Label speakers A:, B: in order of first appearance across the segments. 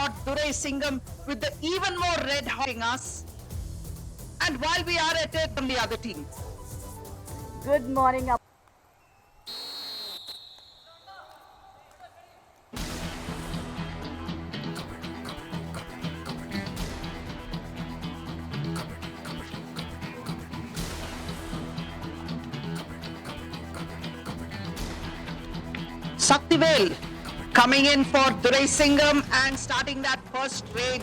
A: red-hot Durai Singham with the even more red-hotting us. And while we are at it, from the other team.
B: Good morning.
A: Saktivel coming in for Durai Singham and starting that first raid.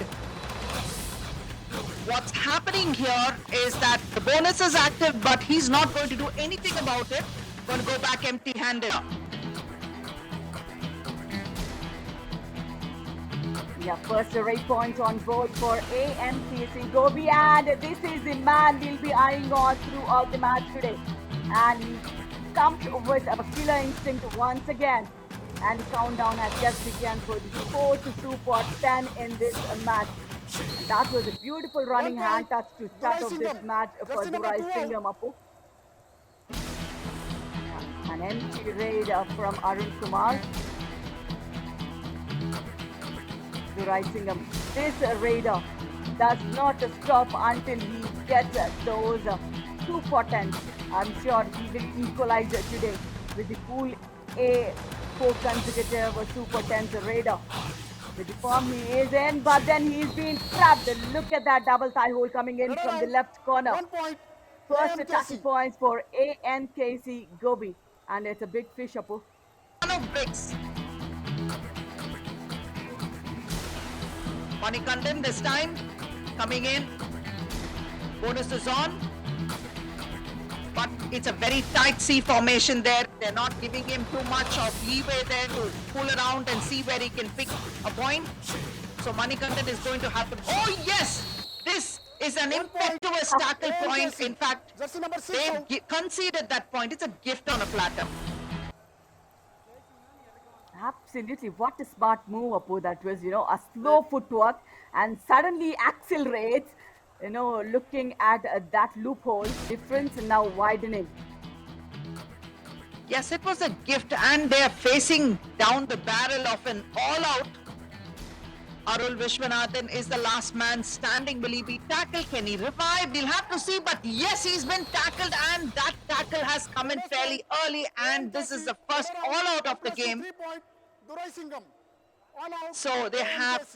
A: What's happening here is that the bonus is active, but he's not going to do anything about it. Going to go back empty-handed.
B: Yeah, first raid point on board for AMKC Gobi, and this is the man we'll be eyeing on throughout the match today. And he comes with a killer instinct once again. And the countdown has just begun for the 4th Super 10 in this match. And that was a beautiful running hand touch to start off this match for Durai Singham, Apu. An empty raid from Arun Kumar. Durai Singham, this raider does not stop until he gets those 2 for 10. I'm sure he will equalize today with the Pool A 4 consecutive Super 10s raider. With the form he is in, but then he's been trapped. Look at that double thigh hold coming in from the left corner. First tackle points for AMKC Gobi, and it's a big fish, Apu.
A: Bricks. Manikandan this time coming in. Bonus is on. But it's a very tight C formation there. They're not giving him too much of leeway there to pull around and see where he can pick a point. So Manikandan is going to have to... Oh yes! This is an impetuous tackle point. In fact, they conceded that point. It's a gift on a platter.
B: Absolutely. What a smart move, Apu. That was, a slow footwork and suddenly accelerates, looking at that loophole. Difference now widening.
A: Yes, it was a gift, and they're facing down the barrel of an all-out. Arul Vishwanathan is the last man standing. Will he be tackled? Can he revive? We'll have to see, but yes, he's been tackled, and that tackle has come in fairly early, and this is the first all-out of the game. So they have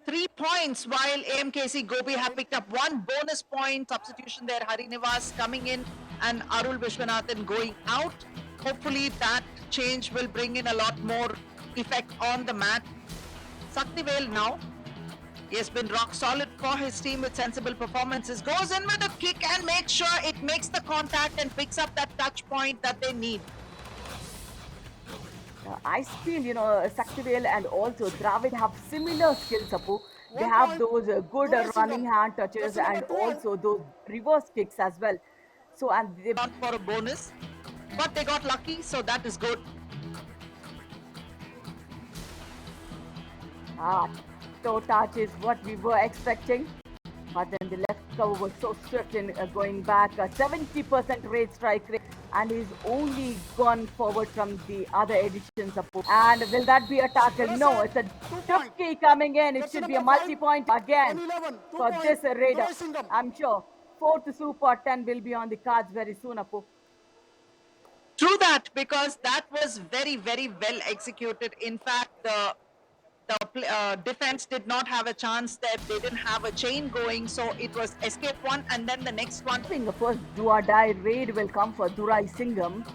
A: 3 points, while AMKC Gobi have picked up 1 bonus point. Substitution there, Harinivas coming in and Arul Vishwanathan going out. Hopefully that change will bring in a lot more effect on the mat. Saktivel now, he has been rock solid for his team with sensible performances. Goes in with a kick and makes sure it makes the contact and picks up that touch point that they need.
B: I feel, Saktivel and also Dravid have similar skills, Apu. They have those good running hand touches and also those reverse kicks as well. So, and they
A: gone for a bonus, but they got lucky, so that is good.
B: Toe touch is what we were expecting. But then the left cover was so strict in going back. 70% rate strike rate, and he's only gone forward from the other editions. And will that be a tackle? No, it's a Dupki coming in. It should be a multi-point again for this raider. I'm sure 4th Super 10 will be on the cards very soon, Apu.
A: True that, because that was very, very well executed. In fact, the defense did not have a chance there. They didn't have a chain going, so it was escape one and then the next one.
B: I think the first do or die raid will come for Durai Singham.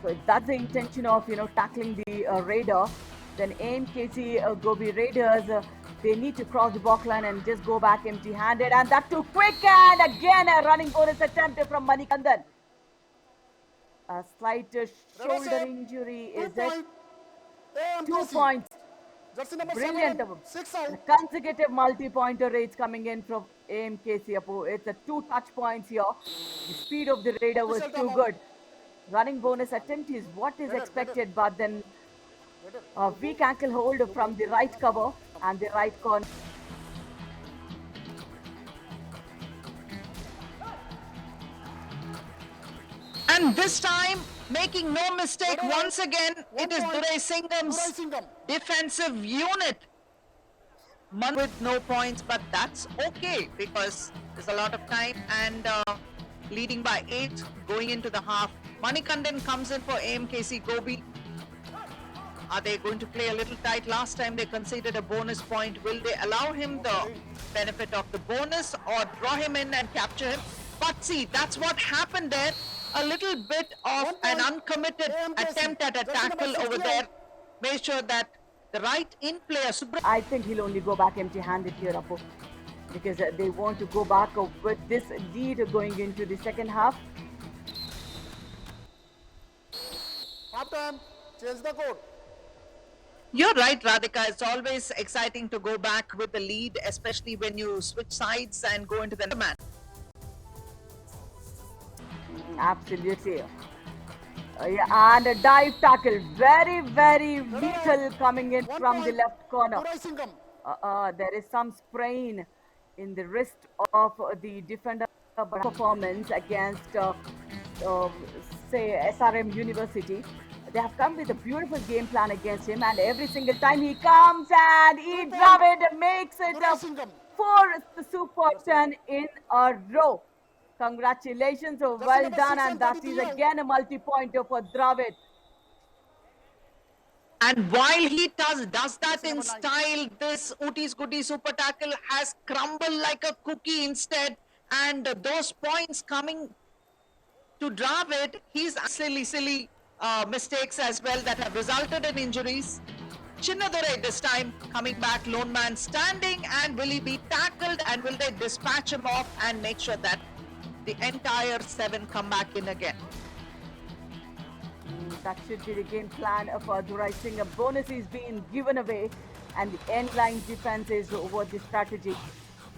B: So if that's the intention of tackling the raider, then AMKC Gobi Raiders, they need to cross the block line and just go back empty-handed, and that too quick, and again a running bonus attempt from Manikandan. A slight shoulder injury, is it? 2 points. Brilliant. Consecutive multi-pointer raids coming in from AMKC, Apu. It's a 2 touch points here. The speed of the raider was too good. Running bonus attempt is what is expected, but then a weak ankle hold from the right cover and the right corner.
A: And this time, making no mistake, once again, it is Durai Singham's defensive unit month with no points, but that's okay because there's a lot of time and leading by 8 going into the half. Manikandan comes in for AMKC Gobi. Are they going to play a little tight? Last time they conceded a bonus point. Will they allow him the benefit of the bonus or draw him in and capture him? But see, that's what happened there. A little bit of an uncommitted attempt at a tackle over there. Made sure that the right in player,
B: I think he'll only go back empty-handed here, Apu, because they want to go back with this lead going into the second half.
C: Half time, change the code.
A: You're right, Radhika. It's always exciting to go back with the lead, especially when you switch sides and go into the man.
B: Absolutely. Yeah, and a dive tackle, very, very lethal coming in from the left corner.
C: Durai Singham.
B: There is some sprain in the wrist of the defender performance against, say, SRM University. They have come with a beautiful game plan against him, and every single time he comes and Dravid makes it
C: Durai
B: a
C: Singham.
B: fourth super 10 in a row. Congratulations, well
C: number
B: done,
C: 6
B: and
C: and
B: that
C: 33
B: is
C: out.
B: again a multi-pointer for Dravid.
A: And while he does that in
C: number 9.
A: style, this Ooties Goody super tackle has crumbled like a cookie instead. And those points coming to Dravid, he's silly mistakes as well that have resulted in injuries. Chinnadurai this time coming back, lone man standing, and will he be tackled and will they dispatch him off and make sure that the entire 7 come back in again?
B: That should be the game plan for Durai Singh. A bonus is being given away, and the end line defense is over the strategy.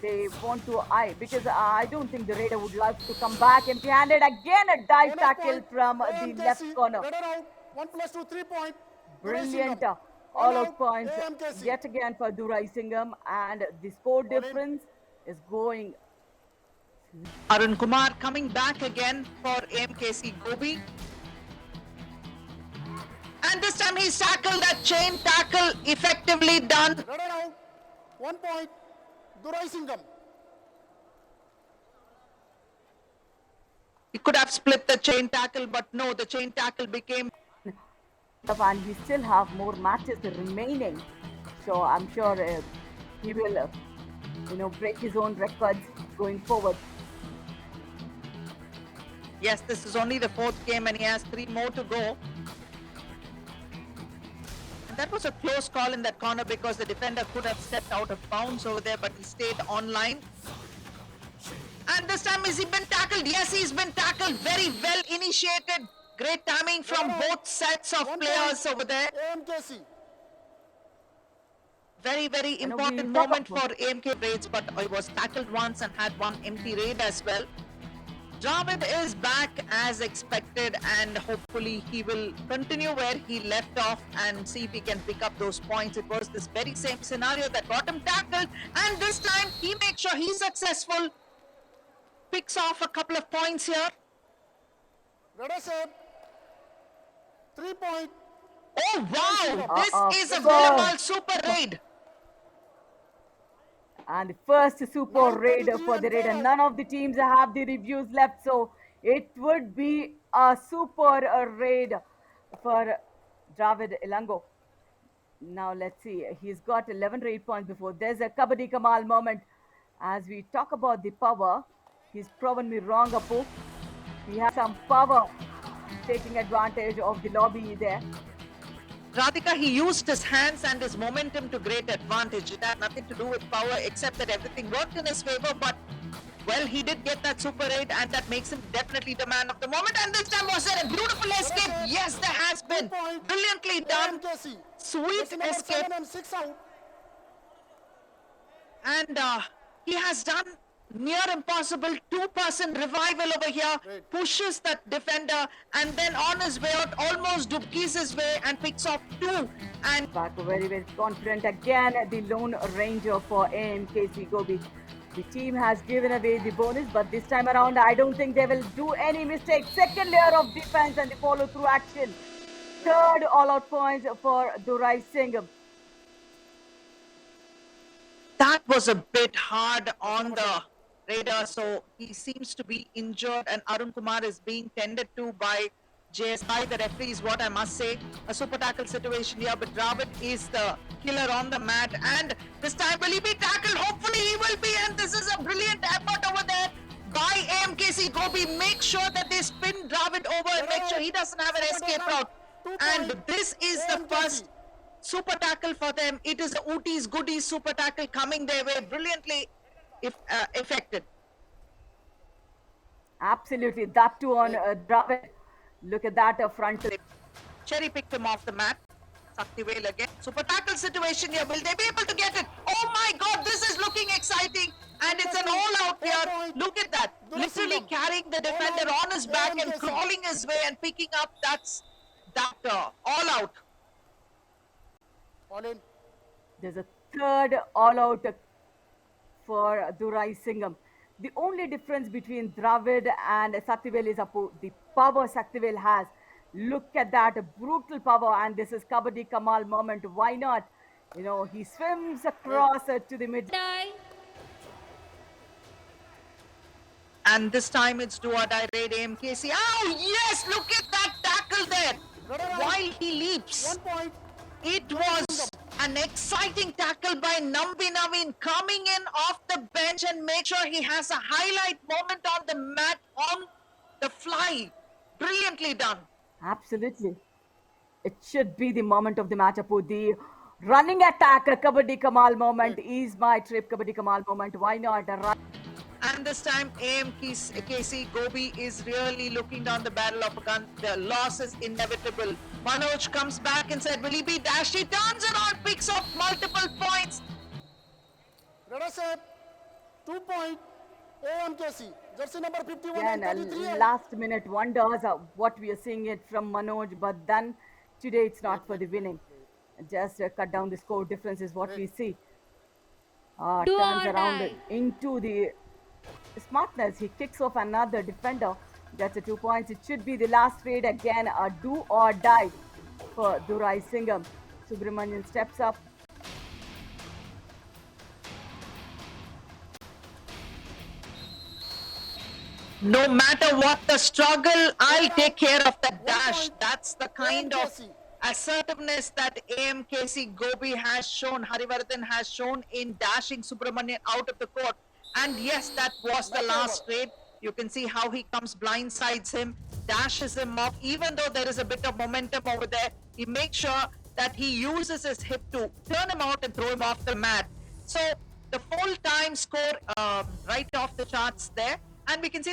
B: They want to because I don't think the Raider would like to come back empty-handed. Again, a dive
C: Bonus
B: tackle
C: point,
B: from the
C: AMKC,
B: left corner.
C: Raider out. 1 + 2, 3 point. Durai
B: Brilliant
C: Singham.
B: all-out
C: out,
B: points
C: AMKC.
B: yet again for Durai Singham, and the score
C: in.
B: difference is going.
A: Arun Kumar coming back again for AMKC Gobi. And this time he's tackled, that chain tackle effectively done.
C: Raider out. 1 point. Durai Singham.
A: He could have split the chain tackle, but no, the chain tackle became.
B: And we still have more matches remaining, so I'm sure he will, break his own records going forward.
A: Yes, this is only the 4th game and he has 3 more to go. And that was a close call in that corner because the defender could have stepped out of bounds over there, but he stayed online. And this time has he been tackled? Yes, he's been tackled. Very well initiated. Great timing from both sets of
C: 1
A: players
C: point.
A: over there.
C: AMKC.
A: Very, very
B: know,
A: important
B: we talk
A: moment
B: about-
A: for AMK raids, but he was tackled once and had 1 empty raid as well. Dravid is back as expected, and hopefully he will continue where he left off and see if he can pick up those points. It was this very same scenario that got him tackled, and this time he makes sure he's successful, picks off a couple of points here.
C: Raider save. 3 point.
A: Oh wow, this is a
B: Super.
A: Villamal super raid.
B: And the first super
C: Now
B: raid
C: 33
B: for the
C: and
B: Raider.
C: 5.
B: None of the teams have the reviews left, so it would be a super raid for Dravid Elango. Now let's see. He's got 11 raid points before. There's a Kabaddi Kamal moment. As we talk about the power, he's proven me wrong, Apu. He has some power, taking advantage of the lobby there.
A: Radhika, he used his hands and his momentum to great advantage. It had nothing to do with power except that everything worked in his favor. But, well, he did get that super raid and that makes him definitely the man of the moment. And this time was there a beautiful escape? Yes, there has
C: 2
A: been.
C: point.
A: Brilliantly done.
C: AMKC.
A: Sweet
C: Jersey number
A: escape.
C: 7 and 6 out.
A: And he has done near impossible 2% revival over here.
C: Great.
A: Pushes that defender and then on his way out almost dubkis his way and picks off 2. And
B: Back very, very confident again. The lone ranger for AMKC Gobi. The team has given away the bonus, but this time around, I don't think they will do any mistakes. Second layer of defense and the follow-through action. Third all-out points for Durai Singham.
A: that was a bit hard on the Raider, so he seems to be injured, and Arun Kumar is being tended to by JSI. The referee is what I must say. A super tackle situation here, but Dravid is the killer on the mat, and this time will he be tackled? Hopefully he will be, and this is a brilliant effort over there by AMKC Gobi. Make sure that they spin Dravid over and make sure he doesn't have an escape route. And this is the first super tackle for them. It is a Ooties Goodies super tackle coming their way, brilliantly effected.
B: Absolutely, that too on Dravid. Look at that front.
A: They cherry picked him off the mat. Saktivel again. Super tackle situation here. Will they be able to get it? Oh my God, this is looking exciting. And it's an all-out here. Look at that. Literally carrying the defender on his back and crawling his way and picking up. That's that all-out.
C: All in.
B: There's a third all-out for Durai Singham. The only difference between Dravid and Saktivel is the power Saktivel has. Look at that brutal power, and this is Kabaddi Kamal moment. Why not? You know, he swims across to the mid.
A: And this time it's do or die raid AMKC. Oh yes, look at that tackle there. While he leaps.
C: 1 point.
A: It was an exciting tackle by Nambi Naveen coming in off the bench and make sure he has a highlight moment on the mat on the fly. Brilliantly done.
B: Absolutely. It should be the moment of the match, Apu. The running attack, Kabaddi Kamal moment is my trip. Kabaddi Kamal moment. Why not?
A: And this time AMKC Gobi is really looking down the barrel of a gun. The loss is inevitable. Manoj comes back and said, will he be dashed? He turns around, picks up multiple points.
C: Let us say 2 point AMKC. Jersey number 51
B: Yeah,
C: and
B: and
C: 33.
B: last minute wonders what we are seeing it from Manoj, but then today it's not for the winning. Just cut down the score difference is what we see. Turns around into the smartness. He kicks off another defender. That's a 2 points. It should be the last raid again. A do or die for Durai Singham. Subramanian steps up.
A: No matter what the struggle, I'll take care of the dash. That's the kind of assertiveness that AMKC Gobi has shown, Harivardhan has shown in dashing Subramanian out of the court. And yes, that was the last raid. You can see how he comes, blindsides him, dashes him off. Even though there is a bit of momentum over there, he makes sure that he uses his hip to turn him out and throw him off the mat. So the full time score right off the charts there. And we can see